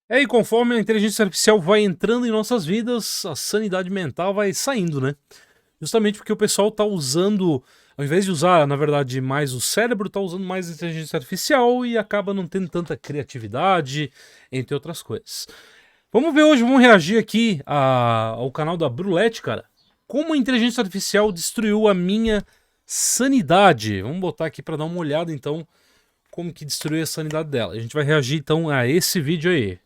E conforme a inteligência artificial vai entrando em nossas vidas, a sanidade mental vai saindo, né? Justamente porque o pessoal tá usando, ao invés de usar, na verdade, mais o cérebro, tá usando mais a inteligência artificial e acaba não tendo tanta criatividade, entre outras coisas. Vamos ver hoje, vamos reagir aqui ao canal da Brulette, cara. Como a inteligência artificial destruiu a minha sanidade. Vamos botar aqui pra dar uma olhada, então, como que destruiu a sanidade dela. A gente vai reagir, então, a esse vídeo aí.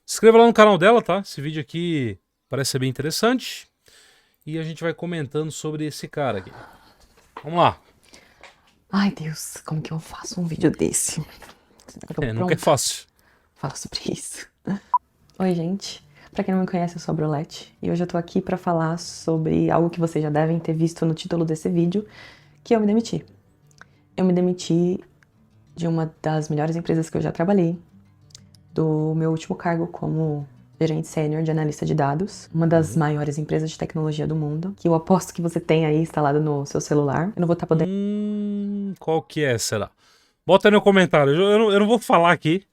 Se inscreva lá no canal dela, tá? Esse vídeo aqui parece ser bem interessante. E a gente vai comentando sobre esse cara aqui. Vamos lá. Ai, Deus, como que eu faço um vídeo desse? Eu tô Nunca é pronta fácil. pra falar sobre isso. Oi, gente. Pra quem não me conhece, eu sou a Brulette. E hoje eu tô aqui pra falar sobre algo que vocês já devem ter visto no título desse vídeo, que eu me demiti. Eu me demiti de uma das melhores empresas que eu já trabalhei, do meu último cargo como gerente sênior de analista de dados, uma das maiores empresas de tecnologia do mundo, que eu aposto que você tem aí instalado no seu celular. Eu não vou estar podendo... Qual que é, será? Bota aí no comentário. Eu não vou falar aqui,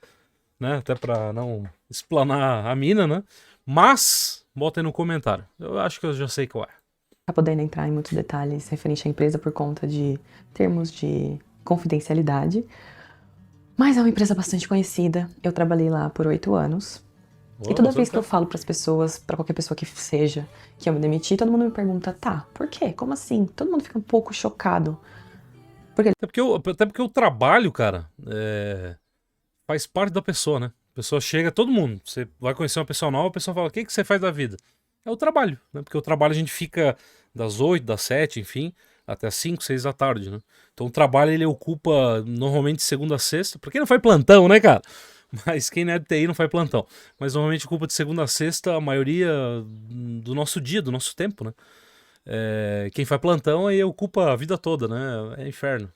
né? Até pra não explanar a mina, né? Mas, bota aí no comentário. Eu acho que eu já sei qual é. Tá podendo entrar em muitos detalhes referente à empresa por conta de termos de confidencialidade, mas é uma empresa bastante conhecida. Eu trabalhei lá por 8 anos. E toda vez que eu falo para as pessoas, para qualquer pessoa que seja, que eu me demiti, todo mundo me pergunta, tá, por quê? Como assim? Todo mundo fica um pouco chocado. Até porque o trabalho, cara, faz parte da pessoa, né? A pessoa chega, todo mundo. Você vai conhecer uma pessoa nova, a pessoa fala: o que você faz da vida? É o trabalho, né? Porque o trabalho a gente fica das 8, das 7, enfim, até as 5, 6 da tarde, né? Então o trabalho ele ocupa normalmente segunda a sexta. Pra quem não faz plantão, né, cara? Mas quem não é de TI não faz plantão. Mas normalmente ocupa de segunda a sexta a maioria do nosso dia, do nosso tempo, né? Quem faz plantão aí ocupa a vida toda, né? É inferno.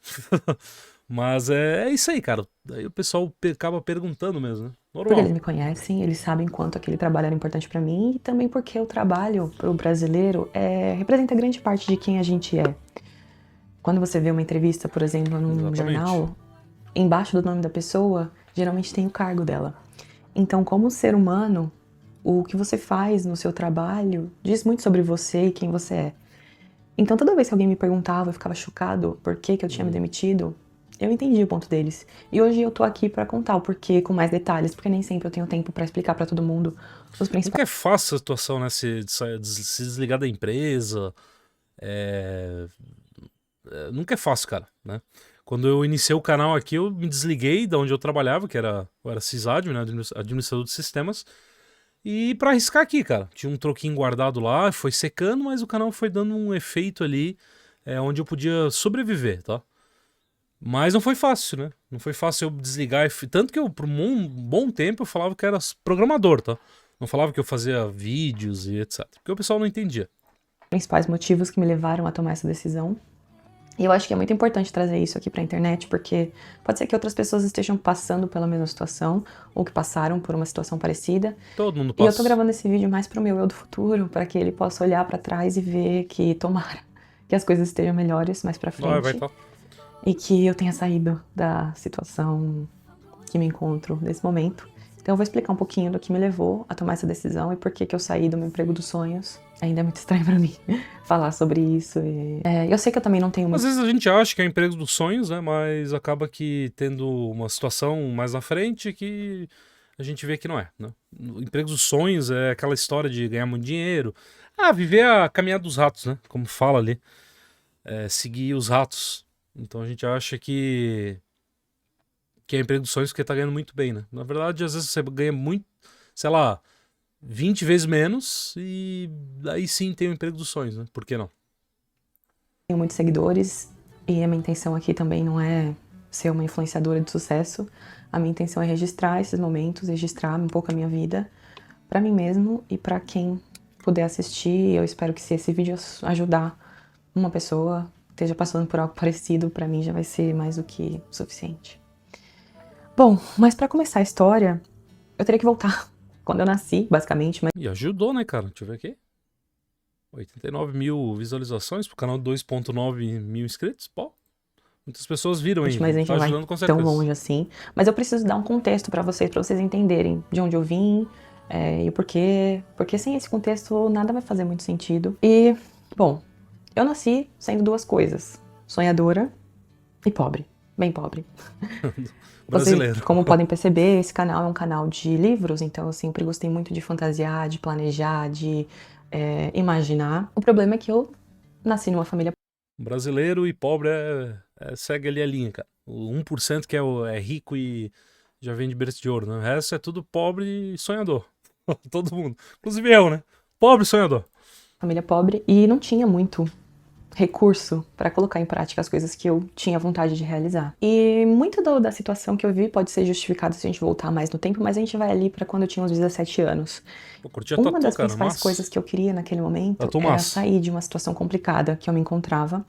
Mas é isso aí, cara. Aí o pessoal acaba perguntando mesmo, né? Porque eles Normal. me conhecem, eles sabem quanto aquele trabalho era importante para mim e também porque o trabalho para o brasileiro representa grande parte de quem a gente é. Quando você vê uma entrevista, por exemplo, num Exatamente. jornal, embaixo do nome da pessoa, geralmente tem o cargo dela. Então, como ser humano, o que você faz no seu trabalho diz muito sobre você e quem você é. Então, toda vez que alguém me perguntava, eu ficava chocado por que eu tinha me demitido, eu entendi o ponto deles. E hoje eu tô aqui pra contar o porquê com mais detalhes, porque nem sempre eu tenho tempo pra explicar pra todo mundo os principais. Nunca é fácil a situação, né? Se desligar da empresa. É... Nunca é fácil, cara, né? Quando eu iniciei o canal aqui, eu me desliguei da onde eu trabalhava, eu era sysadmin, né? Administrador de sistemas. E pra arriscar aqui, cara. Tinha um troquinho guardado lá, foi secando, mas o canal foi dando um efeito ali onde eu podia sobreviver, tá? Mas não foi fácil, né? Não foi fácil eu desligar. Tanto que eu, por um bom tempo, eu falava que era programador, tá? Não falava que eu fazia vídeos e etc. Porque o pessoal não entendia. Principais motivos que me levaram a tomar essa decisão. E eu acho que é muito importante trazer isso aqui pra internet, porque pode ser que outras pessoas estejam passando pela mesma situação, ou que passaram por uma situação parecida. Todo mundo E eu tô passa. gravando esse vídeo mais pro meu eu do futuro, para que ele possa olhar pra trás e ver que tomara que as coisas estejam melhores mais pra Vai, frente. tá. E que eu tenha saído da situação que me encontro nesse momento. Então eu vou explicar um pouquinho do que me levou a tomar essa decisão e por que eu saí do meu emprego dos sonhos. Ainda é muito estranho pra mim falar sobre isso. Eu sei que eu também não tenho Às muito... vezes a gente acha que é o emprego dos sonhos, né? Mas acaba que tendo uma situação mais na frente que a gente vê que não é, né? O emprego dos sonhos é aquela história de ganhar muito dinheiro. Viver a caminhada dos ratos, né? Como fala ali. Seguir os ratos. Então a gente acha que é emprego dos sonhos porque tá ganhando muito bem, né? Na verdade, às vezes você ganha muito, sei lá, 20 vezes menos e aí sim tem o emprego dos sonhos, né? Por que não? Tenho muitos seguidores e a minha intenção aqui também não é ser uma influenciadora de sucesso. A minha intenção é registrar esses momentos, registrar um pouco a minha vida pra mim mesmo e pra quem puder assistir. Eu espero que se esse vídeo ajudar uma pessoa que esteja passando por algo parecido, pra mim já vai ser mais do que suficiente. Bom, mas pra começar a história, eu teria que voltar quando eu nasci, basicamente, mas E ajudou, né, cara? Deixa eu ver aqui. 89 mil visualizações pro canal de 2,9 mil inscritos. Pô, Muitas pessoas viram aí, mas a gente tá não vai ajudando com tão certeza. longe assim. Mas eu preciso dar um contexto pra vocês entenderem de onde eu vim e o porquê. Porque sem esse contexto nada vai fazer muito sentido. E, bom, eu nasci sendo duas coisas: sonhadora e pobre. Bem pobre. Vocês, Brasileiro. como podem perceber, esse canal é um canal de livros, então eu sempre gostei muito de fantasiar, de planejar, de imaginar. O problema é que eu nasci numa família Brasileiro e pobre segue ali a linha, cara. O 1% que é rico e já vem de berço de ouro, né? O resto é tudo pobre e sonhador. Todo mundo. Inclusive eu, né? Pobre e sonhador. pobre e não tinha muito recurso para colocar em prática as coisas que eu tinha vontade de realizar. E muito da situação que eu vi pode ser justificado se a gente voltar mais no tempo, mas a gente vai ali para quando eu tinha uns 17 anos. Pô, curti a Uma tatu, das cara. principais Massa. coisas que eu queria naquele momento Tatu era massa. sair de uma situação complicada que eu me encontrava,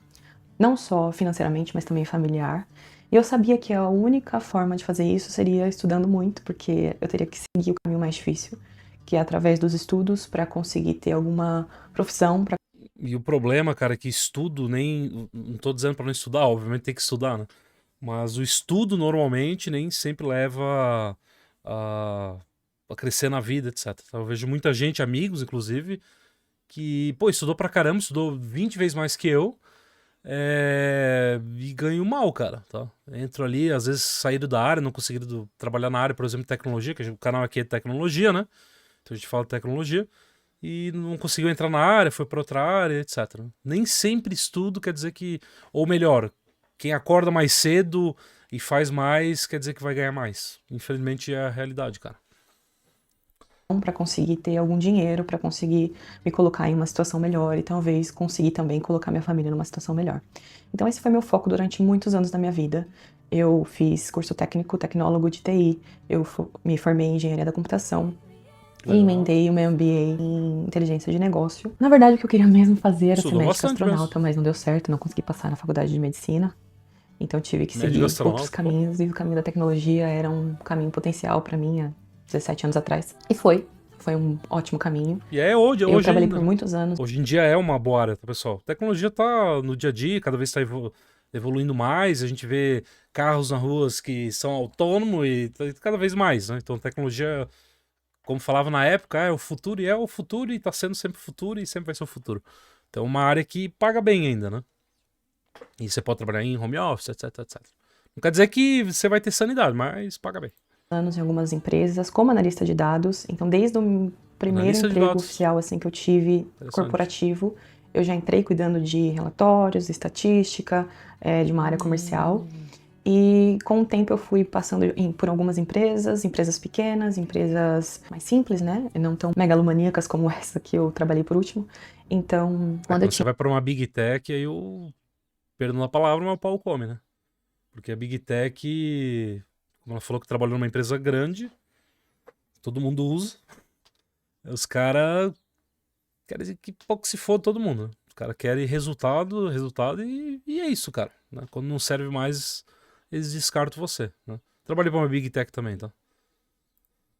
não só financeiramente, mas também familiar. E eu sabia que a única forma de fazer isso seria estudando muito, porque eu teria que seguir o caminho mais difícil, que é através dos estudos para conseguir ter alguma profissão, para E o problema, cara, é que estudo nem. Não tô dizendo pra não estudar, obviamente tem que estudar, né? Mas o estudo normalmente nem sempre leva a, a crescer na vida, etc. Eu vejo muita gente, amigos inclusive, que, pô, estudou pra caramba, estudou 20 vezes mais que eu, e ganho mal, cara, tá? Entro ali, às vezes saíram da área, não conseguiram trabalhar na área, por exemplo, de tecnologia, que o canal aqui é de tecnologia, né? Então a gente fala de tecnologia. E não conseguiu entrar na área, foi para outra área, etc. Nem sempre estudo quer dizer que. Ou melhor, quem acorda mais cedo e faz mais quer dizer que vai ganhar mais. Infelizmente é a realidade, cara. conseguir ter algum dinheiro, para conseguir me colocar em uma situação melhor e talvez conseguir também colocar minha família numa situação melhor. Então esse foi meu foco durante muitos anos da minha vida. Eu fiz curso técnico, tecnólogo de TI, me formei em engenharia da computação, e Legal. emendei o meu MBA em inteligência de negócio. Na verdade, o que eu queria mesmo fazer era ser Estudou médica bastante astronauta, mesmo. mas não deu certo, não consegui passar na faculdade de medicina. Então tive que Médico seguir astronauta, outros pô. caminhos, e o caminho da tecnologia era um caminho potencial para mim há 17 anos atrás. E foi um ótimo caminho. E é hoje, Eu hoje trabalhei ainda. por muitos anos. Hoje em dia é uma boa área, tá, pessoal? A tecnologia tá no dia a dia, cada vez está evoluindo mais. A gente vê carros nas ruas que são autônomos e cada vez mais, né? Então, tecnologia, como falava na época, é o futuro e é o futuro e tá sendo sempre o futuro e sempre vai ser o futuro. Então, uma área que paga bem ainda, né? E você pode trabalhar em home office, etc, etc. Não quer dizer que você vai ter sanidade, mas paga bem. Anos em algumas empresas como analista de dados. Então, desde o primeiro Analista de emprego dados. oficial assim que eu tive, Interessante. corporativo, eu já entrei cuidando de relatórios, estatística, de uma área comercial. E com o tempo eu fui passando por algumas empresas pequenas, empresas mais simples, né? Não tão megalomaníacas como essa que eu trabalhei por último. Então, Quando você vai para uma Big Tech, aí perdão a palavra, mas o pau come, né? Porque a Big Tech, como ela falou que trabalhou numa empresa grande, todo mundo usa. Os caras querem dizer que pouco se for todo mundo, né? Os caras querem resultado e é isso, cara, né? Quando não serve mais, eles descartam você, né? Trabalhei para uma Big Tech também, tá?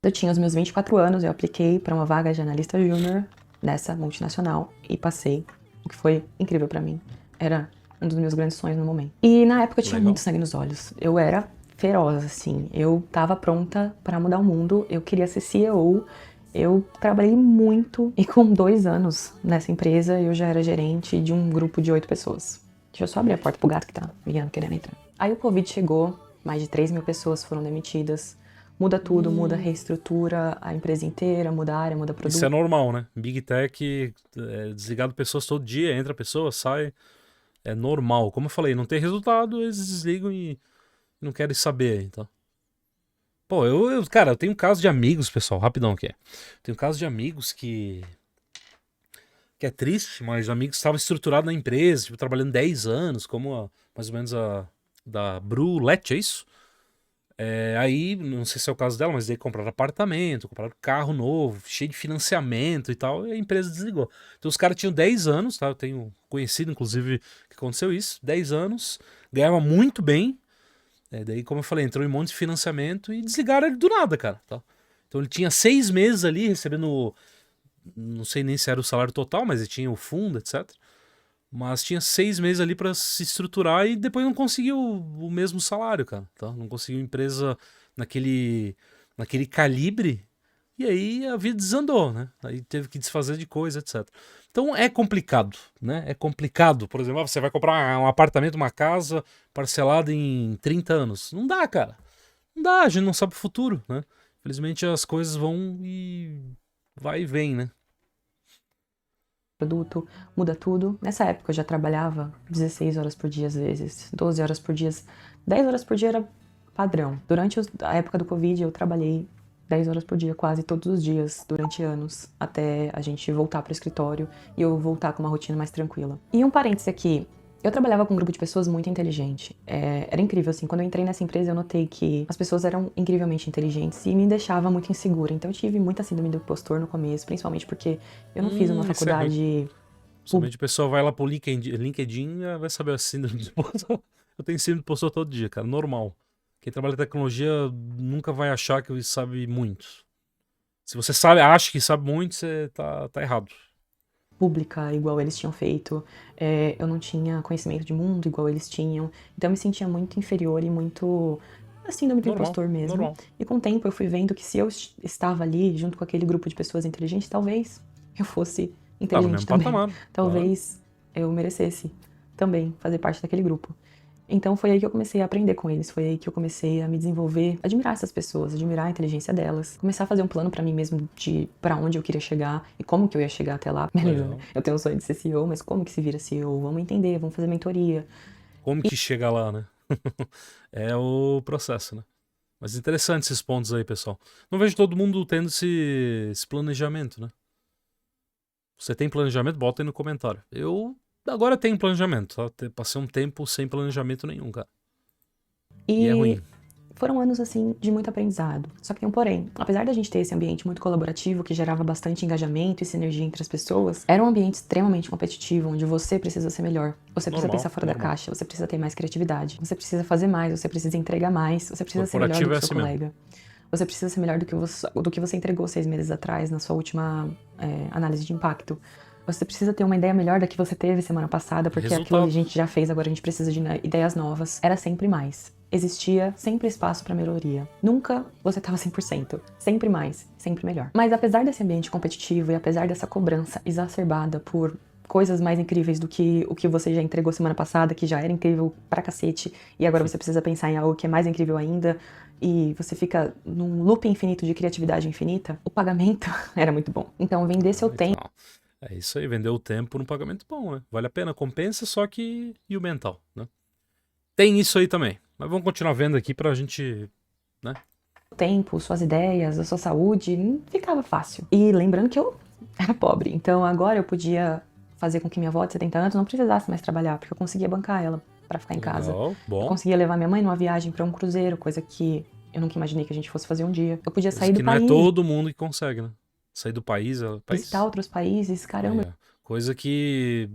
eu tinha os meus 24 anos, eu apliquei para uma vaga de analista júnior nessa multinacional e passei, o que foi incrível para mim. Era um dos meus grandes sonhos no momento. E na época eu tinha Legal. muito sangue nos olhos. Eu era feroz, assim. Eu tava pronta para mudar o mundo. Eu queria ser CEO. Eu trabalhei muito e com 2 anos nessa empresa eu já era gerente de um grupo de 8 pessoas. Deixa eu só abrir a porta pro gato que tá vindo querendo entrar. Aí o Covid chegou, mais de 3 mil pessoas foram demitidas. Muda tudo, muda, reestrutura a empresa inteira, muda a área, muda produto. Isso é normal, né? Big Tech, desligado pessoas todo dia, entra pessoa, sai. É normal. Como eu falei, não tem resultado, eles desligam e não querem saber, então. Pô, cara, eu tenho um caso de amigos, pessoal, rapidão aqui. Tenho um caso de amigos que é triste, mas amigos que estavam estruturados na empresa, tipo, trabalhando 10 anos, como mais ou menos a da Bru Lett, é isso? Aí, não sei se é o caso dela, mas daí compraram apartamento, compraram carro novo, cheio de financiamento e tal, e a empresa desligou. Então os caras tinham 10 anos, tá? Eu tenho conhecido, inclusive, que aconteceu isso, 10 anos, ganhava muito bem, daí, como eu falei, entrou em um monte de financiamento e desligaram ele do nada, cara, tá? Então ele tinha 6 meses ali recebendo, não sei nem se era o salário total, mas ele tinha o fundo, etc. Mas tinha 6 meses ali pra se estruturar e depois não conseguiu o mesmo salário, cara. Tá? Não conseguiu empresa naquele, naquele calibre. E aí a vida desandou, né? Aí teve que desfazer de coisa, etc. Então é complicado, né? É complicado. Por exemplo, você vai comprar um apartamento, uma casa parcelada em 30 anos. Não dá, cara. Não dá, a gente não sabe o futuro, né? Infelizmente as coisas vão e vai e vem, né? Produto, muda tudo. Nessa época eu já trabalhava 16 horas por dia às vezes, 12 horas por dia, 10 horas por dia era padrão. Durante a época do Covid eu trabalhei 10 horas por dia quase todos os dias, durante anos, até a gente voltar para o escritório e eu voltar com uma rotina mais tranquila. E um parêntese aqui, eu trabalhava com um grupo de pessoas muito inteligente. Era incrível, assim, quando eu entrei nessa empresa eu notei que as pessoas eram incrivelmente inteligentes e me deixava muito insegura. Então eu tive muita síndrome do impostor no começo, principalmente porque eu não fiz uma Isso é ruim. faculdade. Somente a pessoa vai lá pro LinkedIn vai saber a síndrome do impostor. Eu tenho síndrome do impostor todo dia, cara, normal. Quem trabalha em tecnologia nunca vai achar que sabe muito. Se você sabe, acha que sabe muito, você tá errado. Pública igual eles tinham feito, eu não tinha conhecimento de mundo igual eles tinham, então eu me sentia muito inferior e muito síndrome do Normal, impostor mesmo. normal. E com o tempo eu fui vendo que se eu estava ali junto com aquele grupo de pessoas inteligentes, talvez eu fosse Tá no inteligente mesmo também. patamar. Claro. Talvez eu merecesse também fazer parte daquele grupo. Então foi aí que eu comecei a aprender com eles, foi aí que eu comecei a me desenvolver, admirar essas pessoas, admirar a inteligência delas, começar a fazer um plano pra mim mesmo de pra onde eu queria chegar e como que eu ia chegar até lá. Beleza, Legal. né? Eu tenho um sonho de ser CEO, mas como que se vira CEO? Vamos entender, vamos fazer mentoria. Como que chega lá, né? É o processo, né? Mas interessante esses pontos aí, pessoal. Não vejo todo mundo tendo esse planejamento, né? Você tem planejamento? Bota aí no comentário. Eu agora tenho planejamento, tá? Passei um tempo sem planejamento nenhum, cara. E é ruim. Foram anos, assim, de muito aprendizado. Só que tem um porém. Apesar da gente ter esse ambiente muito colaborativo, que gerava bastante engajamento e sinergia entre as pessoas, era um ambiente extremamente competitivo, onde você precisa ser melhor. Você precisa pensar fora da caixa, você precisa ter mais criatividade, você precisa fazer mais, você precisa entregar mais, você precisa ser melhor do que o seu colega. Você precisa ser melhor do que você entregou 6 meses atrás na sua última análise de impacto. Você precisa ter uma ideia melhor da que você teve semana passada, porque aquilo a gente já fez, agora a gente precisa de ideias novas. Era sempre mais. Existia sempre espaço para melhoria. Nunca você estava 100%. Sempre mais, sempre melhor. Mas apesar desse ambiente competitivo e apesar dessa cobrança exacerbada por coisas mais incríveis do que o que você já entregou semana passada, que já era incrível pra cacete, e agora você precisa pensar em algo que é mais incrível ainda, e você fica num loop infinito de criatividade infinita, o pagamento era muito bom. Então vender seu tempo... É isso aí, vender o tempo por um pagamento bom, né? Vale a pena, compensa, só que... E o mental, né? Tem isso aí também. Mas vamos continuar vendo aqui pra gente, né? O tempo, suas ideias, a sua saúde, não ficava fácil. E lembrando que eu era pobre, então agora eu podia fazer com que minha avó de 70 anos não precisasse mais trabalhar, porque eu conseguia bancar ela pra ficar em casa. Bom. Eu conseguia levar minha mãe numa viagem pra um cruzeiro, coisa que eu nunca imaginei que a gente fosse fazer um dia. Eu podia sair do país. Não é todo mundo que consegue, né? Sair do país. Visitar outros países, caramba. Coisa que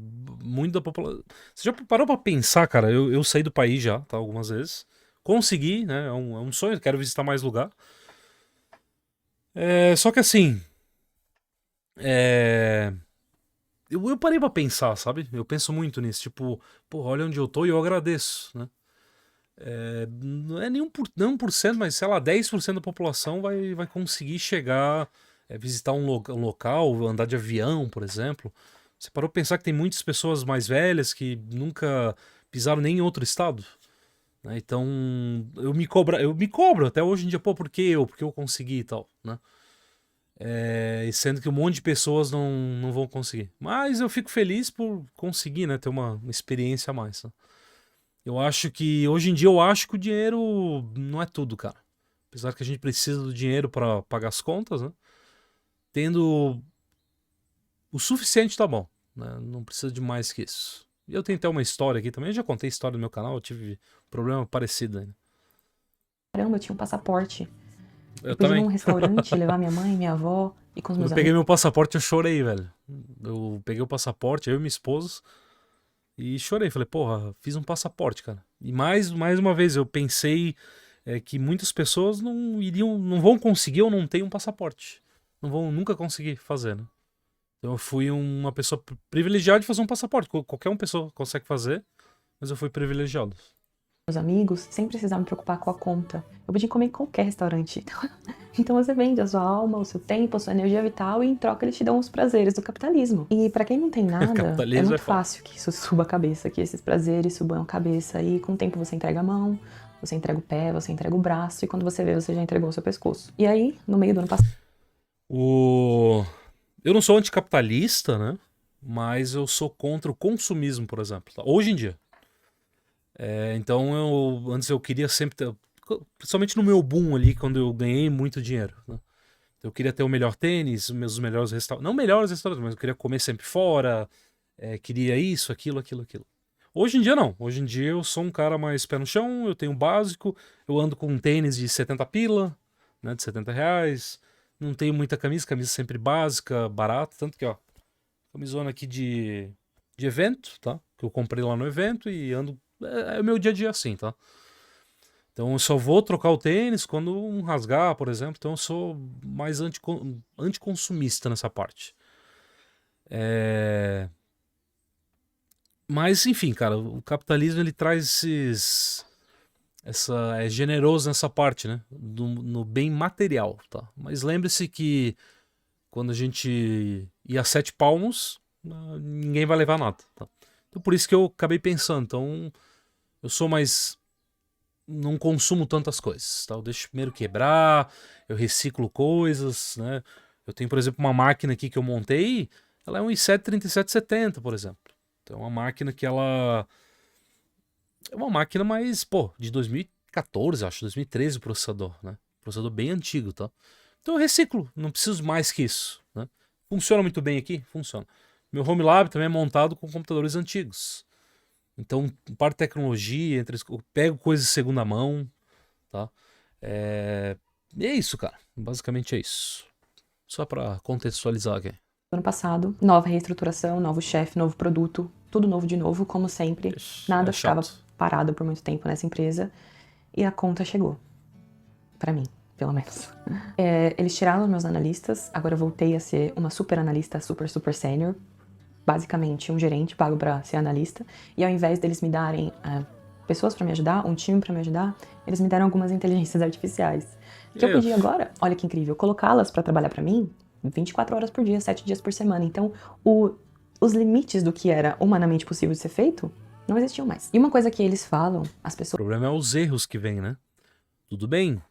muito da população... Você já parou pra pensar, cara? Eu saí do país já, tá? Algumas vezes. Consegui, né? É um sonho, quero visitar mais lugar. Só que assim... Eu parei pra pensar, sabe? Eu penso muito nisso. Tipo, pô, olha onde eu tô e eu agradeço, né? Não é nem 1%, mas sei lá, 10% da população vai conseguir chegar, visitar um local, andar de avião, por exemplo. Você parou pra pensar que tem muitas pessoas mais velhas que nunca pisaram nem em outro estado? Né? Então, eu me cobro até hoje em dia, pô, por que eu? Porque eu consegui e tal, né? E sendo que um monte de pessoas não vão conseguir. Mas eu fico feliz por conseguir, né? Ter uma experiência a mais, né? Eu acho que, hoje em dia, eu acho que o dinheiro não é tudo, cara. Apesar que a gente precisa do dinheiro pra pagar as contas, né? Tendo o suficiente tá bom, né? Não precisa de mais que isso. E eu tenho até uma história aqui também, eu já contei história no meu canal, eu tive um problema parecido ainda. Caramba, eu tinha um passaporte. Eu podia também. ir num restaurante, levar minha mãe, minha avó e com os meus Eu peguei amigos. meu passaporte, eu chorei, velho. Eu peguei o passaporte, eu e minha esposa, e chorei. Falei, porra, fiz um passaporte, cara. E mais uma vez, eu pensei que muitas pessoas não vão conseguir ou não têm um passaporte. Não vão nunca conseguir fazer, né? Então eu fui uma pessoa privilegiada de fazer um passaporte. Qualquer uma pessoa consegue fazer, mas eu fui privilegiado. Meus amigos, sem precisar me preocupar com a conta. Eu podia comer em qualquer restaurante. Então você vende a sua alma, o seu tempo, a sua energia vital e em troca eles te dão os prazeres do capitalismo. E pra quem não tem nada, é Capitalismo é muito foda. fácil que isso suba a cabeça, que esses prazeres subam a cabeça e com o tempo você entrega a mão, você entrega o pé, você entrega o braço e quando você vê você já entregou o seu pescoço. E aí, no meio do ano passado, Eu não sou anticapitalista, né? Mas eu sou contra o consumismo, por exemplo. Tá? Hoje em dia. Então, antes eu queria sempre ter, principalmente no meu boom ali, quando eu ganhei muito dinheiro, né? Eu queria ter o melhor tênis, os meus melhores restaurantes. Não melhores restaurantes, mas eu queria comer sempre fora. Queria isso, aquilo, aquilo, aquilo. Hoje em dia não. Hoje em dia eu sou um cara mais pé no chão, eu tenho o básico, eu ando com um tênis de 70 pila, né, de 70 reais. Não tenho muita camisa sempre básica, barata. Tanto que, ó, camisona aqui de evento, tá? Que eu comprei lá no evento e ando. É o meu dia a dia assim, tá? Então eu só vou trocar o tênis quando um rasgar, por exemplo. Então eu sou mais anticonsumista nessa parte. Mas enfim, cara, o capitalismo ele traz é generoso nessa parte, né? No bem material, tá? Mas lembre-se que quando a gente ia a 7 palmos, ninguém vai levar nada, tá? Então por isso que eu acabei pensando. Então eu sou mais não consumo tantas coisas, tá? Eu deixo primeiro quebrar, eu reciclo coisas, né? Eu tenho, por exemplo, uma máquina aqui que eu montei, ela é um i7-3770, por exemplo. Então é uma máquina que ela é uma máquina mais, pô, de 2014, acho, 2013 o processador, né? Processador bem antigo, tá? Então eu reciclo, não preciso mais que isso, né? Funciona muito bem aqui? Funciona. Meu home lab também é montado com computadores antigos. Então, parte de tecnologia, eu pego coisas de segunda mão, tá? E é isso, cara. Basicamente é isso. Só pra contextualizar aqui. ano passado, nova reestruturação, novo chefe, novo produto, tudo novo de novo, como sempre. Nada ficava chato. parado por muito tempo nessa empresa. E a conta chegou. Pra mim, pelo menos. Eles tiraram os meus analistas, agora eu voltei a ser uma super analista, super sênior. Basicamente, um gerente pago pra ser analista. E ao invés deles me darem pessoas pra me ajudar, um time pra me ajudar, eles me deram algumas inteligências artificiais. Que eu podia agora, olha que incrível, colocá-las pra trabalhar pra mim 24 horas por dia, 7 dias por semana. Então, os limites do que era humanamente possível de ser feito não existiam mais. E uma coisa que eles falam, as O pessoas... problema é os erros que vêm, né? Tudo bem.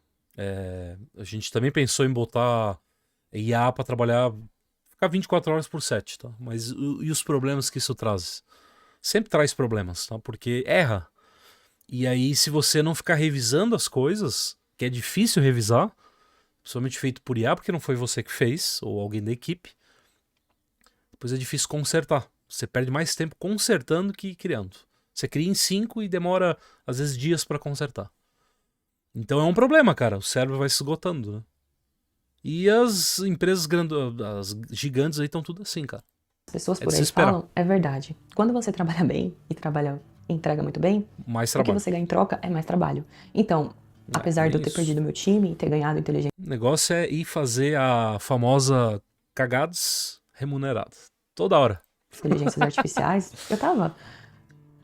A gente também pensou em botar IA pra trabalhar, ficar 24 horas por 7, tá? Mas e os problemas que isso traz? Sempre traz problemas, tá? Porque erra. E aí, se você não ficar revisando as coisas, que é difícil revisar, principalmente feito por IA, porque não foi você que fez, ou alguém da equipe, depois é difícil consertar. Você perde mais tempo consertando que criando. Você cria em 5 e demora, às vezes, dias pra consertar. Então é um problema, cara. O cérebro vai se esgotando, né? E as empresas as gigantes aí estão tudo assim, cara. As pessoas por aí falam, é verdade. Quando você trabalha bem e entrega muito bem, mais trabalho. O que você ganha em troca é mais trabalho. Então, apesar de eu ter perdido meu time e ter ganhado inteligência... O negócio é ir fazer a famosa cagados remunerados. Toda hora. Inteligências artificiais, eu tava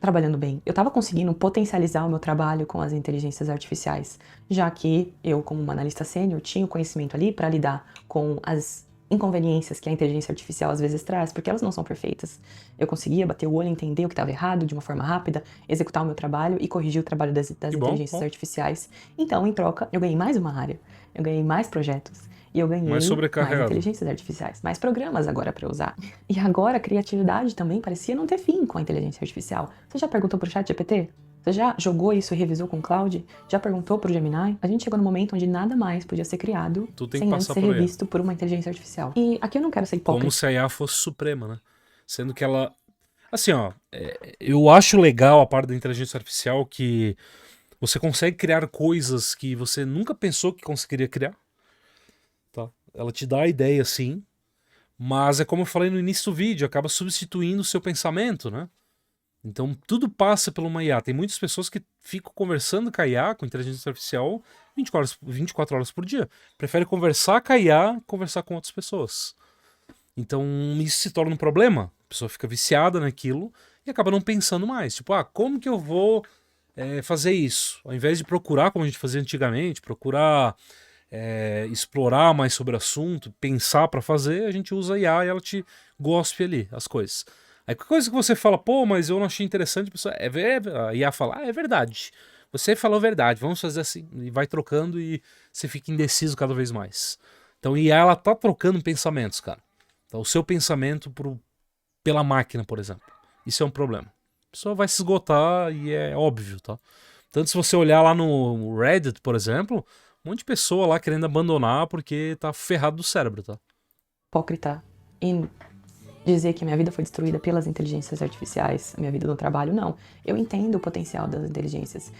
trabalhando bem. Eu tava conseguindo potencializar o meu trabalho com as inteligências artificiais, já que eu, como uma analista sênior, tinha o conhecimento ali para lidar com as inconveniências que a inteligência artificial às vezes traz, porque elas não são perfeitas. Eu conseguia bater o olho, entender o que estava errado de uma forma rápida, executar o meu trabalho e corrigir o trabalho das inteligências artificiais. Então, em troca, eu ganhei mais uma área, eu ganhei mais projetos. E eu ganhei mais inteligências artificiais, mais programas agora para usar. E agora a criatividade também parecia não ter fim com a inteligência artificial. Você já perguntou pro ChatGPT? Você já jogou isso e revisou com o Cloud? Já perguntou pro Gemini? A gente chegou no momento onde nada mais podia ser criado sem antes ser revisto por uma inteligência artificial. E aqui eu não quero ser hipócrita. Como se a IA fosse suprema, né? Sendo que ela... Assim, ó, eu acho legal a parte da inteligência artificial que você consegue criar coisas que você nunca pensou que conseguiria criar. Tá? Ela te dá a ideia, sim, mas é como eu falei no início do vídeo, acaba substituindo o seu pensamento, né? Então tudo passa por uma IA. Tem muitas pessoas que ficam conversando com a IA, com inteligência artificial, 24 horas por dia. Prefere conversar com a IA que conversar com outras pessoas. Então isso se torna um problema. A pessoa fica viciada naquilo e acaba não pensando mais. Tipo, como que eu vou fazer isso? Ao invés de procurar, como a gente fazia antigamente, procurar explorar mais sobre o assunto, pensar pra fazer, a gente usa a IA e ela te gospe ali as coisas. Aí qualquer coisa que você fala, pô, mas eu não achei interessante, a pessoa, a IA fala, é verdade. Você falou verdade, vamos fazer assim. E vai trocando e você fica indeciso cada vez mais. Então a IA, ela tá trocando pensamentos, cara. Então, o seu pensamento pela máquina, por exemplo. Isso é um problema. A pessoa vai se esgotar e é óbvio, tá? Tanto se você olhar lá no Reddit, por exemplo, um monte de pessoa lá querendo abandonar porque tá ferrado do cérebro, tá? Hipócrita em dizer que minha vida foi destruída pelas inteligências artificiais, a minha vida no trabalho, não. Eu entendo o potencial das inteligências.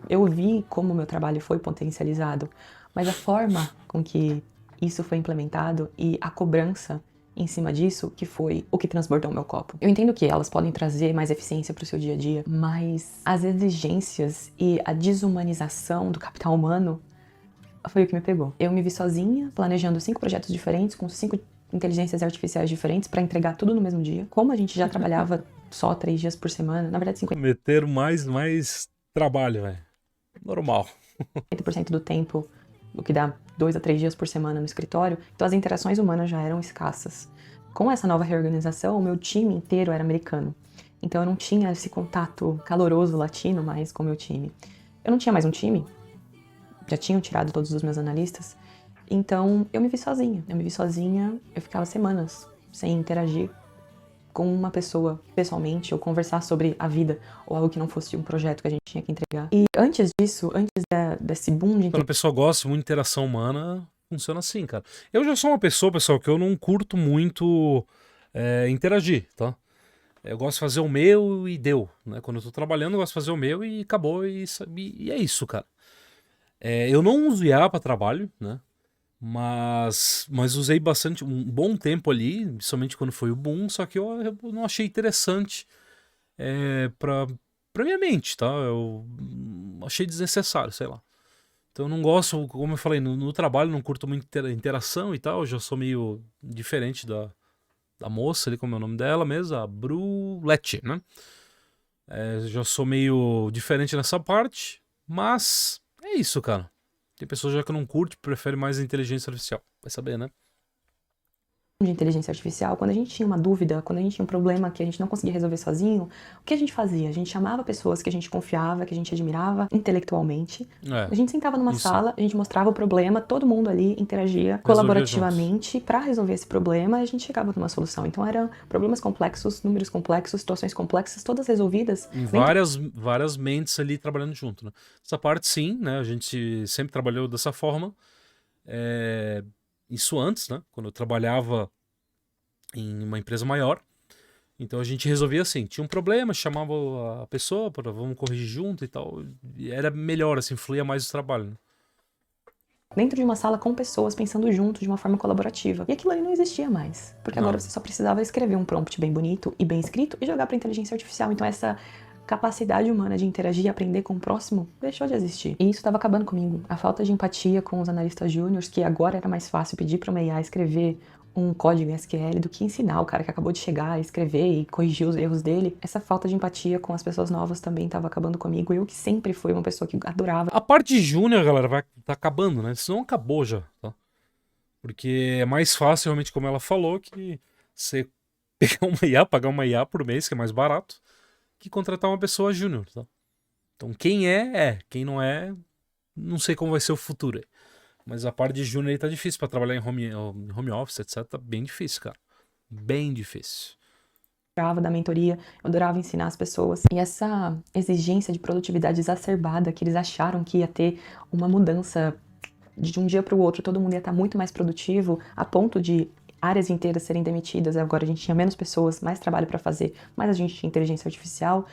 Eu vi como o meu trabalho foi potencializado, mas a forma com que isso foi implementado e a cobrança em cima disso que foi o que transbordou o meu copo. Eu entendo que elas podem trazer mais eficiência para o seu dia a dia, mas as exigências e a desumanização do capital humano foi o que me pegou. Eu me vi sozinha, planejando 5 projetos diferentes, com 5 inteligências artificiais diferentes para entregar tudo no mesmo dia. Como a gente já trabalhava só 3 dias por semana, na verdade 50% mais trabalho, velho. Normal. do tempo, o que dá 2 a 3 dias por semana no escritório, então as interações humanas já eram escassas. Com essa nova reorganização, o meu time inteiro era americano. Então eu não tinha esse contato caloroso latino mais com o meu time. Eu não tinha mais um time, já tinham tirado todos os meus analistas, então eu me vi sozinha, eu ficava semanas sem interagir com uma pessoa pessoalmente, ou conversar sobre a vida, ou algo que não fosse um projeto que a gente tinha que entregar. E antes disso, desse boom de Quando a pessoa gosta muito de interação humana, funciona assim, cara. Eu já sou uma pessoa, pessoal, que eu não curto muito interagir, tá? Eu gosto de fazer o meu e deu, né? Quando eu tô trabalhando, eu gosto de fazer o meu e acabou, e é isso, cara. Eu não uso IA para trabalho, né? Mas usei bastante, um bom tempo ali, principalmente quando foi o boom, só que eu não achei interessante pra minha mente, tá? Eu achei desnecessário, sei lá. Então eu não gosto, como eu falei, no trabalho não curto muito interação e tal, eu já sou meio diferente da moça ali, como é o nome dela mesmo, a Brulette, né? Já sou meio diferente nessa parte, mas é isso, cara. Tem pessoas já que não curte, prefere mais a inteligência artificial. Vai saber, né? de inteligência artificial, quando a gente tinha uma dúvida, quando a gente tinha um problema que a gente não conseguia resolver sozinho, o que a gente fazia? A gente chamava pessoas que a gente confiava, que a gente admirava intelectualmente. A gente sentava numa sala, a gente mostrava o problema, todo mundo ali interagia colaborativamente para resolver esse problema e a gente chegava numa solução. Então eram problemas complexos, números complexos, situações complexas, todas resolvidas. Em várias mentes ali trabalhando junto, né? Essa parte sim, né? A gente sempre trabalhou dessa forma. Isso antes, né? Quando eu trabalhava em uma empresa maior. Então a gente resolvia assim, tinha um problema, chamava a pessoa para vamos corrigir junto e tal. E era melhor, assim, fluía mais o trabalho, né? Dentro de uma sala com pessoas pensando junto de uma forma colaborativa. E aquilo ali não existia mais. Porque agora você só precisava escrever um prompt bem bonito e bem escrito e jogar para inteligência artificial. Então essa capacidade humana de interagir e aprender com o próximo deixou de existir. E isso estava acabando comigo. A falta de empatia com os analistas júniores, que agora era mais fácil pedir para uma IA escrever um código em SQL do que ensinar o cara que acabou de chegar a escrever e corrigir os erros dele. Essa falta de empatia com as pessoas novas também estava acabando comigo. Eu que sempre fui uma pessoa que adorava. A parte de júnior, galera, tá acabando, né? Isso não acabou já, tá? Porque é mais fácil, realmente, como ela falou, que você pegar uma IA, pagar uma IA por mês, que é mais barato, que contratar uma pessoa júnior, tá? Então quem é. Quem não é, não sei como vai ser o futuro aí. Mas a parte de júnior aí tá difícil pra trabalhar em home office, etc. Tá bem difícil, cara. Bem difícil. Eu adorava dar mentoria, eu adorava ensinar as pessoas. E essa exigência de produtividade exacerbada, que eles acharam que ia ter uma mudança de um dia para o outro, todo mundo ia estar muito mais produtivo, a ponto de áreas inteiras serem demitidas. Agora a gente tinha menos pessoas, mais trabalho para fazer, mas a gente tinha inteligência artificial.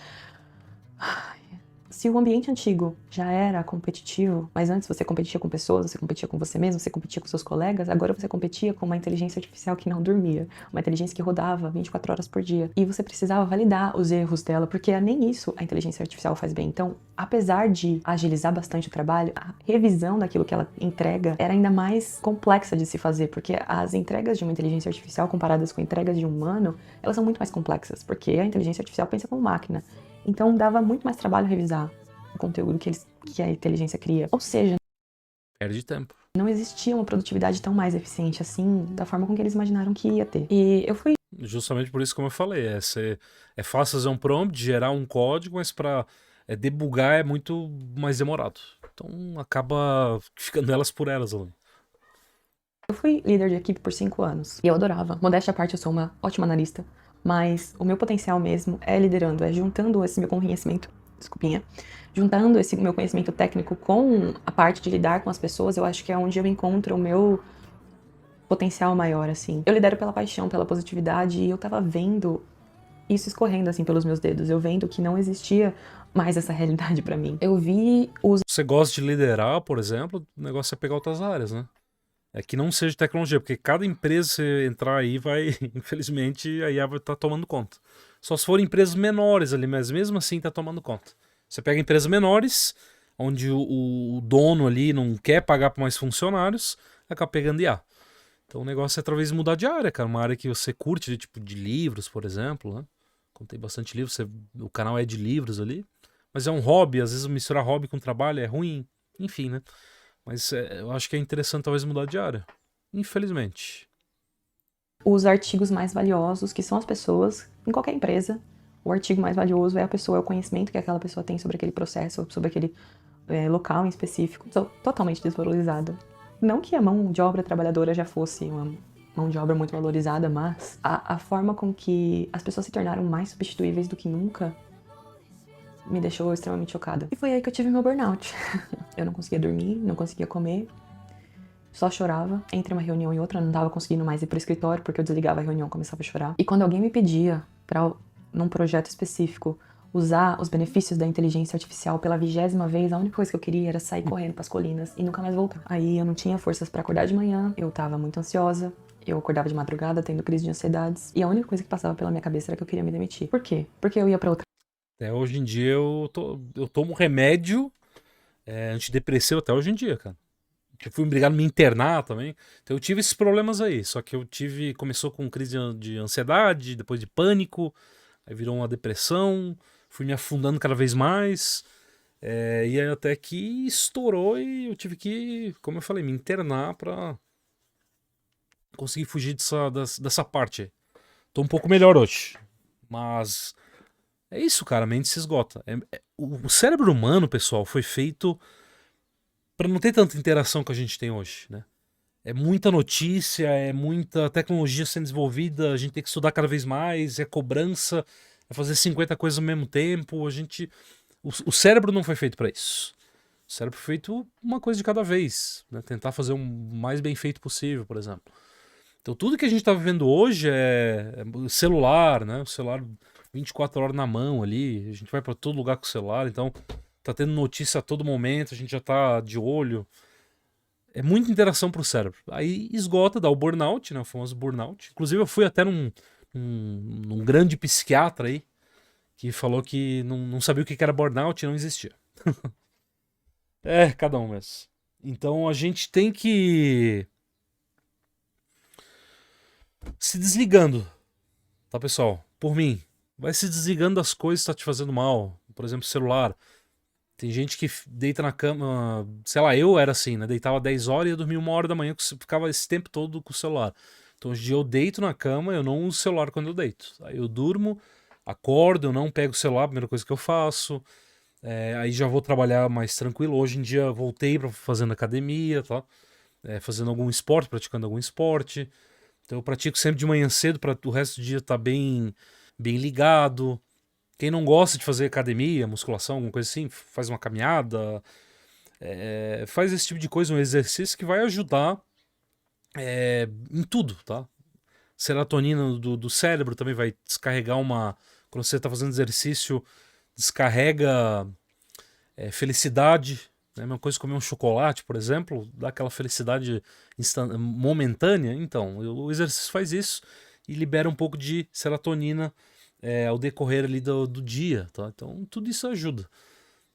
Se o ambiente antigo já era competitivo, mas antes você competia com pessoas, você competia com você mesmo, você competia com seus colegas, agora você competia com uma inteligência artificial que não dormia, uma inteligência que rodava 24 horas por dia. E você precisava validar os erros dela, porque nem isso a inteligência artificial faz bem. Então, apesar de agilizar bastante o trabalho, a revisão daquilo que ela entrega era ainda mais complexa de se fazer, porque as entregas de uma inteligência artificial comparadas com entregas de um humano, elas são muito mais complexas, porque a inteligência artificial pensa como máquina. Então dava muito mais trabalho revisar o conteúdo que a inteligência cria. Ou seja, Perde tempo. não existia uma produtividade tão mais eficiente assim, da forma com que eles imaginaram que ia ter. E eu fui Justamente por isso, como eu falei, é fácil fazer um prompt, gerar um código, mas para debugar é muito mais demorado. Então acaba ficando elas por elas ali. Eu fui líder de equipe por 5 anos e eu adorava. Modéstia à parte, eu sou uma ótima analista, mas o meu potencial mesmo é liderando, é juntando esse meu conhecimento, desculpinha, juntando esse meu conhecimento técnico com a parte de lidar com as pessoas, eu acho que é onde eu encontro o meu potencial maior, assim. Eu lidero pela paixão, pela positividade, e eu tava vendo isso escorrendo, assim, pelos meus dedos. Eu vendo que não existia mais essa realidade pra mim. Eu vi os... Você gosta de liderar, por exemplo, o negócio é pegar outras áreas, né? É que não seja tecnologia, porque cada empresa que você entrar aí vai, infelizmente, a IA vai estar tomando conta. Só se forem empresas menores ali, mas mesmo assim tá tomando conta. Você pega empresas menores, onde o dono ali não quer pagar para mais funcionários, acaba pegando IA. Então o negócio é talvez mudar de área, cara. Uma área que você curte, tipo de livros, por exemplo, né? Contei bastante livros, o canal é de livros ali. Mas é um hobby, às vezes misturar hobby com trabalho é ruim. Enfim, né? Mas eu acho que é interessante talvez mudar de área. Infelizmente. os artigos mais valiosos, que são as pessoas, em qualquer empresa, o artigo mais valioso é a pessoa, é o conhecimento que aquela pessoa tem sobre aquele processo, sobre aquele local em específico. Sou totalmente desvalorizada. Não que a mão de obra trabalhadora já fosse uma mão de obra muito valorizada, mas a forma com que as pessoas se tornaram mais substituíveis do que nunca me deixou extremamente chocada. E foi aí que eu tive meu burnout. Eu não conseguia dormir, não conseguia comer, só chorava. Entre uma reunião e outra, não tava conseguindo mais ir pro escritório, porque eu desligava a reunião e começava a chorar. E quando alguém me pedia pra, num projeto específico, usar os benefícios da inteligência artificial pela 20ª vez, a única coisa que eu queria era sair correndo pras colinas e nunca mais voltar. Aí eu não tinha forças pra acordar de manhã, eu tava muito ansiosa, eu acordava de madrugada tendo crise de ansiedades, e a única coisa que passava pela minha cabeça era que eu queria me demitir. Por quê? Porque eu ia pra outra... Até hoje em dia eu tomo remédio antidepressivo até hoje em dia, cara. Eu fui obrigado a me internar também. Então eu tive esses problemas aí. Só que começou com crise de ansiedade, depois de pânico, aí virou uma depressão, fui me afundando cada vez mais. E aí até que estourou e eu tive que, como eu falei, me internar pra conseguir fugir dessa parte aí. Tô um pouco melhor hoje. Mas é isso, cara, a mente se esgota. O cérebro humano, pessoal, foi feito pra não ter tanta interação que a gente tem hoje, né? É muita notícia, é muita tecnologia sendo desenvolvida, a gente tem que estudar cada vez mais, é cobrança, é fazer 50 coisas ao mesmo tempo. O cérebro não foi feito pra isso. O cérebro foi feito uma coisa de cada vez, né? Tentar fazer o mais bem feito possível, por exemplo. Então tudo que a gente tá vivendo hoje é celular, né? O celular 24 horas na mão ali, a gente vai pra todo lugar com o celular, então tá tendo notícia a todo momento, a gente já tá de olho. É muita interação pro cérebro. Aí esgota, dá o burnout, né? O famoso burnout. Inclusive eu fui até num grande psiquiatra aí, que falou que não sabia o que era burnout e não existia. Cada um mesmo. Então a gente tem que se desligando, tá, pessoal? Por mim, vai se desligando das coisas que tá te fazendo mal. Por exemplo, celular. Tem gente que deita na cama, sei lá, eu era assim, né? Deitava 10 horas e ia dormir 1 hora da manhã, ficava esse tempo todo com o celular. Então hoje em dia eu deito na cama, eu não uso o celular quando eu deito. Aí eu durmo, acordo, eu não pego o celular, a primeira coisa que eu faço. Aí já vou trabalhar mais tranquilo. Hoje em dia voltei para fazendo academia, tá? Fazendo algum esporte, praticando algum esporte. Então eu pratico sempre de manhã cedo para o resto do dia estar bem ligado. Quem não gosta de fazer academia, musculação, alguma coisa assim, faz uma caminhada, faz esse tipo de coisa, um exercício que vai ajudar em tudo, tá? Serotonina do cérebro também vai descarregar quando você está fazendo exercício, descarrega felicidade, né? A mesma coisa que comer um chocolate, por exemplo, dá aquela felicidade momentânea. Então, o exercício faz isso e libera um pouco de serotonina ao decorrer ali do dia, tá? Então, tudo isso ajuda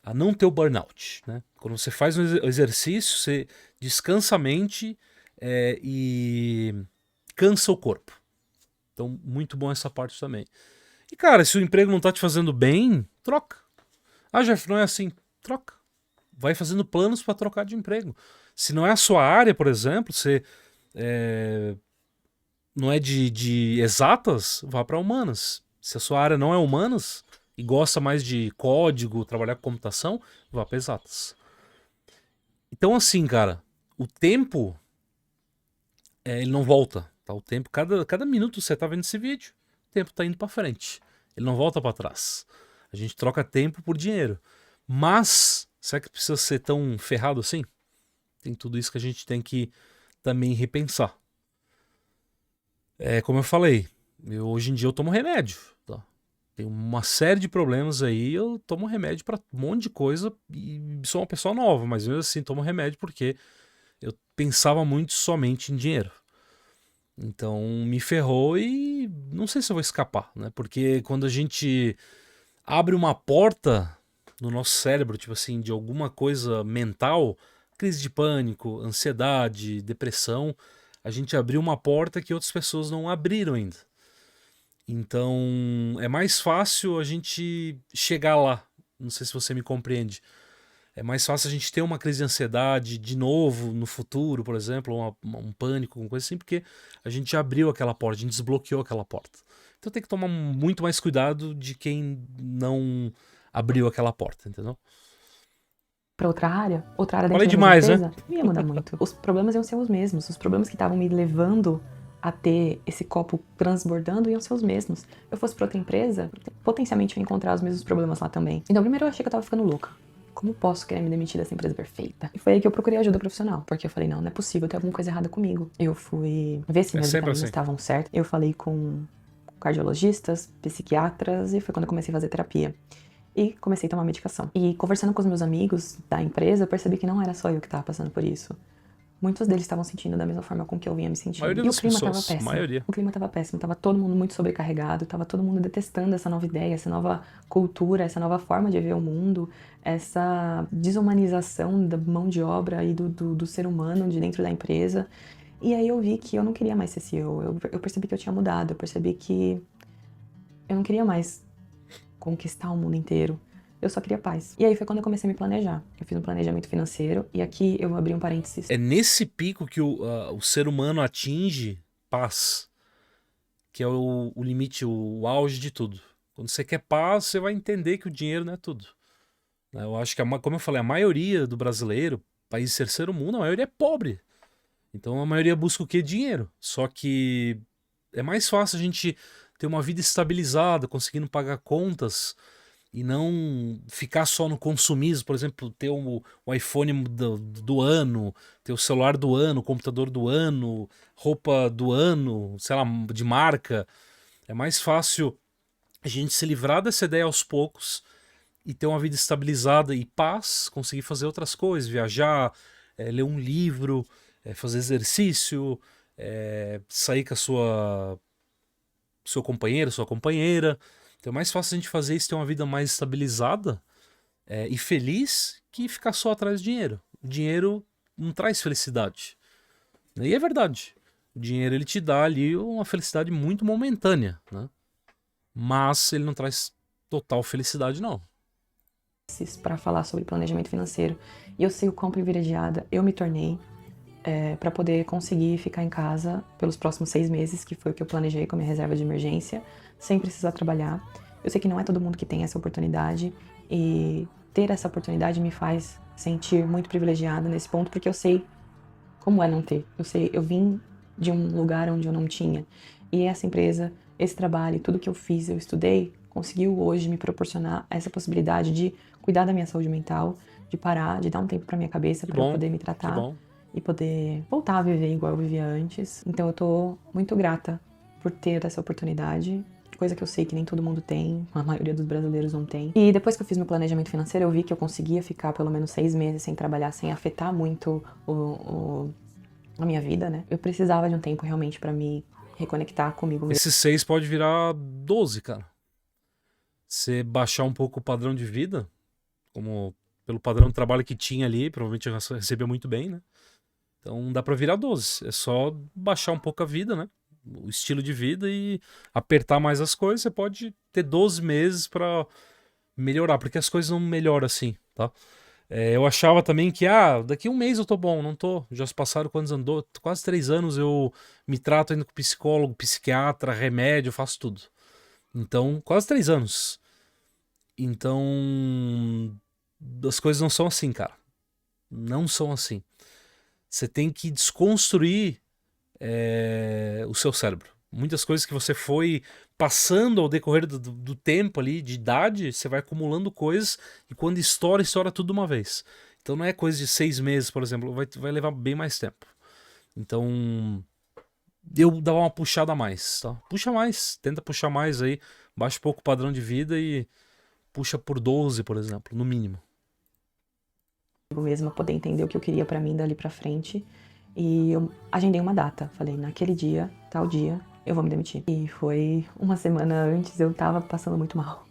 a não ter o burnout, né? Quando você faz um exercício, você descansa a mente e cansa o corpo. Então, muito bom essa parte também. E, cara, se o emprego não tá te fazendo bem, troca. Ah, Jeff, não é assim. Troca. Vai fazendo planos para trocar de emprego. Se não é a sua área, por exemplo, você não é de exatas, vá para humanas. Se a sua área não é humanas e gosta mais de código, trabalhar com computação, vá para exatas. Então, assim, cara, o tempo, ele não volta. Tá? O tempo, cada minuto que você tá vendo esse vídeo, o tempo tá indo para frente. Ele não volta para trás. A gente troca tempo por dinheiro. Mas, será que precisa ser tão ferrado assim? Tem tudo isso que a gente tem que também repensar. Como eu falei, hoje em dia eu tomo remédio. Tá? Tem uma série de problemas aí, eu tomo remédio para um monte de coisa e sou uma pessoa nova, mas mesmo assim tomo remédio porque eu pensava muito somente em dinheiro. Então me ferrou e não sei se eu vou escapar, né? Porque quando a gente abre uma porta no nosso cérebro, tipo assim, de alguma coisa mental, crise de pânico, ansiedade, depressão, a gente abriu uma porta que outras pessoas não abriram ainda. Então é mais fácil a gente chegar lá. Não sei se você me compreende. É mais fácil a gente ter uma crise de ansiedade de novo no futuro, por exemplo, um pânico, alguma coisa assim, porque a gente já abriu aquela porta, a gente desbloqueou aquela porta. Então tem que tomar muito mais cuidado de quem não abriu aquela porta, entendeu? Para outra área dentro Falei da mesma demais, né? empresa, não ia mudar muito. Os problemas iam ser os mesmos. Os problemas que estavam me levando a ter esse copo transbordando iam ser os mesmos. Eu fosse para outra empresa, potencialmente eu ia encontrar os mesmos problemas lá também. Então, primeiro eu achei que eu tava ficando louca. Como posso querer me demitir dessa empresa perfeita? E foi aí que eu procurei ajuda profissional, porque eu falei, não é possível, tem alguma coisa errada comigo. Eu fui ver se minhas vitaminas estavam certas. Eu falei com cardiologistas, psiquiatras, e foi quando eu comecei a fazer terapia. E comecei a tomar medicação. E conversando com os meus amigos da empresa, eu percebi que não era só eu que estava passando por isso. Muitos deles estavam sentindo da mesma forma com que eu vinha me sentindo. E o clima estava péssimo. O clima estava péssimo, estava todo mundo muito sobrecarregado, estava todo mundo detestando essa nova ideia, essa nova cultura, essa nova forma de ver o mundo, essa desumanização da mão de obra e do ser humano de dentro da empresa. E aí eu vi que eu não queria mais ser CEO, eu percebi que eu tinha mudado, eu percebi que eu não queria mais conquistar o mundo inteiro. Eu só queria paz. E aí foi quando eu comecei a me planejar. Eu fiz um planejamento financeiro e aqui eu abri um parênteses. É nesse pico que o ser humano atinge paz, que é o limite, o auge de tudo. Quando você quer paz, você vai entender que o dinheiro não é tudo. Eu acho que, como eu falei, a maioria do brasileiro, país de terceiro mundo, a maioria é pobre. Então a maioria busca o quê? Dinheiro. Só que é mais fácil a gente ter uma vida estabilizada, conseguindo pagar contas e não ficar só no consumismo, por exemplo, ter o iPhone do ano, ter o celular do ano, o computador do ano, roupa do ano, sei lá, de marca. É mais fácil a gente se livrar dessa ideia aos poucos e ter uma vida estabilizada e paz, conseguir fazer outras coisas, viajar, ler um livro, fazer exercício, sair com seu companheiro, sua companheira. Então é mais fácil a gente fazer isso, ter uma vida mais estabilizada e feliz que ficar só atrás do dinheiro. O dinheiro não traz felicidade. E é verdade. O dinheiro ele te dá ali uma felicidade muito momentânea, né? Mas ele não traz total felicidade, não. Para falar sobre planejamento financeiro. E eu sei o quão privilegiada eu me tornei para poder conseguir ficar em casa pelos próximos 6 meses, que foi o que eu planejei com a minha reserva de emergência, sem precisar trabalhar. Eu sei que não é todo mundo que tem essa oportunidade e ter essa oportunidade me faz sentir muito privilegiada nesse ponto, porque eu sei como é não ter. Eu vim de um lugar onde eu não tinha. E essa empresa, esse trabalho, tudo que eu fiz, eu estudei, conseguiu hoje me proporcionar essa possibilidade de cuidar da minha saúde mental, de parar, de dar um tempo para minha cabeça para eu poder me tratar e poder voltar a viver igual eu vivia antes. Então eu tô muito grata por ter essa oportunidade coisa que eu sei que nem todo mundo tem, a maioria dos brasileiros não tem. E depois que eu fiz meu planejamento financeiro, eu vi que eu conseguia ficar pelo menos 6 meses sem trabalhar, sem afetar muito a minha vida, né? Eu precisava de um tempo realmente pra me reconectar comigo mesmo. Esses 6 pode virar 12, cara. Você baixar um pouco o padrão de vida, como pelo padrão de trabalho que tinha ali, provavelmente recebeu muito bem, né? Então dá pra virar 12. É só baixar um pouco a vida, né? O estilo de vida e apertar mais as coisas. Você pode ter 12 meses pra melhorar, porque as coisas não melhoram assim, tá? Eu achava também que, daqui um mês eu tô bom, não tô. Já se passaram quantos anos? Quase 3 anos eu me trato indo com psicólogo, psiquiatra, remédio, faço tudo. Então, quase 3 anos. Então, as coisas não são assim, cara. Não são assim. Você tem que desconstruir o seu cérebro. Muitas coisas que você foi passando ao decorrer do tempo ali, de idade, você vai acumulando coisas e quando estoura, estoura tudo de uma vez. Então não é coisa de 6 meses, por exemplo, vai levar bem mais tempo. Então eu dava uma puxada a mais, tá? Puxa mais, tenta puxar mais aí, baixa um pouco o padrão de vida e puxa por 12, por exemplo, no mínimo. Mesma, poder entender o que eu queria pra mim dali pra frente. E eu agendei uma data. Falei, naquele dia, tal dia, eu vou me demitir. E foi uma semana antes, eu tava passando muito mal.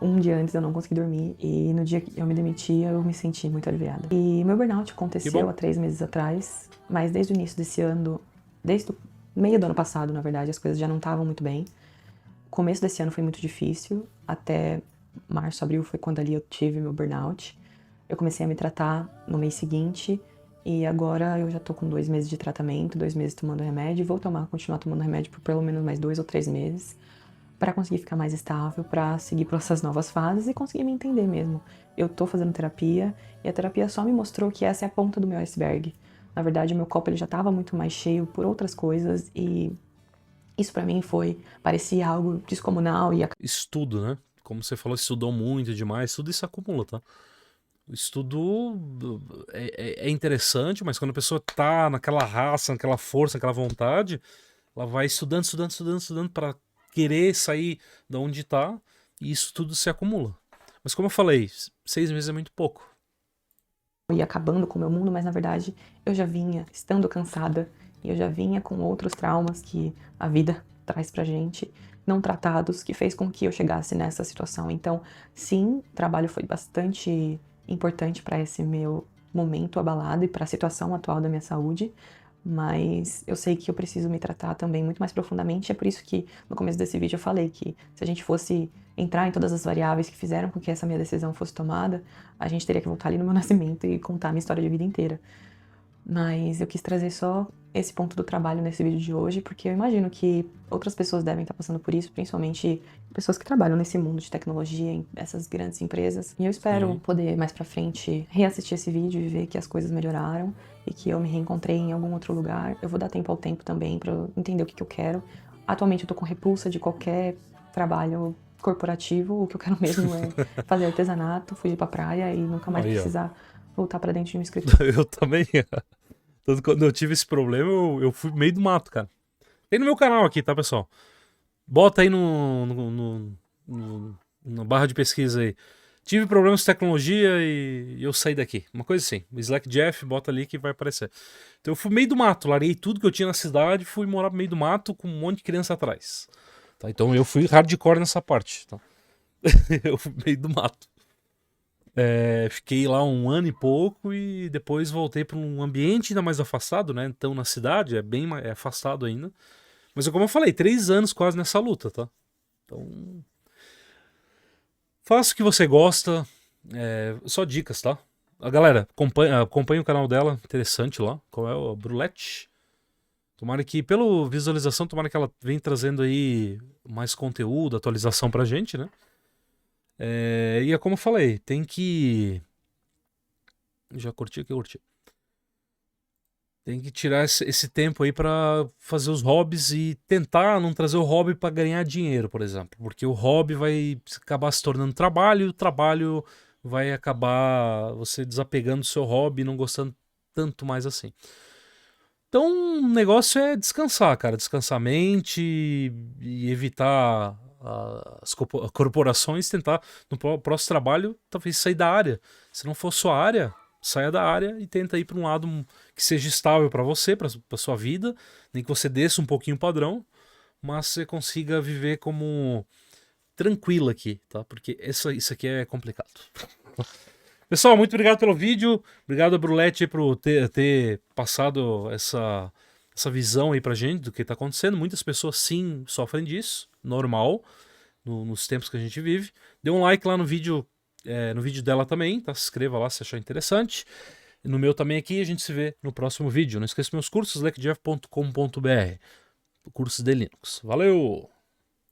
Um dia antes eu não consegui dormir. E no dia que eu me demiti, eu me senti muito aliviada. E meu burnout aconteceu há 3 meses atrás. Mas desde o início desse ano, desde o meio do ano passado, na verdade, as coisas já não estavam muito bem. O começo desse ano foi muito difícil. Até março, abril foi quando ali eu tive meu burnout. Eu comecei a me tratar no mês seguinte e agora eu já tô com 2 meses de tratamento, 2 meses tomando remédio e vou continuar tomando remédio por pelo menos mais 2 ou 3 meses pra conseguir ficar mais estável, pra seguir por essas novas fases e conseguir me entender mesmo. Eu tô fazendo terapia e a terapia só me mostrou que essa é a ponta do meu iceberg. Na verdade, o meu copo ele já tava muito mais cheio por outras coisas e isso pra mim parecia algo descomunal e Estudo, né? Como você falou, estudou muito demais, tudo isso acumula, tá? O estudo é interessante, mas quando a pessoa tá naquela raça, naquela força, naquela vontade, ela vai estudando, estudando, estudando, estudando para querer sair de onde tá, e isso tudo se acumula. Mas como eu falei, 6 meses é muito pouco. e acabando com o meu mundo, mas na verdade eu já vinha estando cansada e eu já vinha com outros traumas que a vida traz pra gente, não tratados, que fez com que eu chegasse nessa situação. Então, sim, o trabalho foi bastante importante para esse meu momento abalado e para a situação atual da minha saúde, mas eu sei que eu preciso me tratar também muito mais profundamente. É por isso que no começo desse vídeo eu falei que se a gente fosse entrar em todas as variáveis que fizeram com que essa minha decisão fosse tomada, a gente teria que voltar ali no meu nascimento e contar a minha história de vida inteira. Mas eu quis trazer só esse ponto do trabalho nesse vídeo de hoje, porque eu imagino que outras pessoas devem estar passando por isso, principalmente pessoas que trabalham nesse mundo de tecnologia, em essas grandes empresas. E eu espero poder, mais pra frente, reassistir esse vídeo e ver que as coisas melhoraram e que eu me reencontrei em algum outro lugar. Eu vou dar tempo ao tempo também pra eu entender o que eu quero. Atualmente eu tô com repulsa de qualquer trabalho corporativo. O que eu quero mesmo é fazer artesanato, fugir pra praia e nunca mais precisar voltar pra dentro de um escritório. Eu também. Tanto quando eu tive esse problema, eu fui meio do mato, cara. Tem no meu canal aqui, tá, pessoal? Bota aí na barra de pesquisa aí. Tive problemas de tecnologia e eu saí daqui. Uma coisa assim. O Slack Jeff, bota ali que vai aparecer. Então eu fui meio do mato, larguei tudo que eu tinha na cidade, fui morar no meio do mato com um monte de criança atrás. Tá? Então eu fui hardcore nessa parte. Tá? Eu fui meio do mato. Fiquei lá 1 ano e pouco e depois voltei para um ambiente ainda mais afastado, né? Então na cidade é bem afastado ainda. Mas como eu falei, 3 anos quase nessa luta, tá? Então faça o que você gosta, só dicas, tá? A galera, acompanha o canal dela, interessante lá, qual é o Brulette. Tomara que, pela visualização, tomara que ela venha trazendo aí mais conteúdo, atualização pra gente, né? E é como eu falei, tem que... Já curti o que eu curti. Tem que tirar esse tempo aí pra fazer os hobbies e tentar não trazer o hobby pra ganhar dinheiro, por exemplo. Porque o hobby vai acabar se tornando trabalho e o trabalho vai acabar você desapegando do seu hobby e não gostando tanto mais assim. Então o negócio é descansar, cara. Descansar a mente e evitar as corporações tentar, no próximo trabalho, talvez sair da área. Se não for sua área, saia da área e tenta ir para um lado que seja estável para você, para sua vida, nem que você desça um pouquinho o padrão, mas você consiga viver como tranquilo aqui, tá? Porque isso aqui é complicado. Pessoal, muito obrigado pelo vídeo. Obrigado a Brulete por ter passado essa visão aí pra gente do que tá acontecendo. Muitas pessoas sim sofrem disso, normal, nos tempos que a gente vive. Dê um like lá no vídeo dela também, tá? Se inscreva lá se achar interessante. No meu também aqui, a gente se vê no próximo vídeo. Não esqueça meus cursos, lecjeff.com.br, cursos de Linux. Valeu!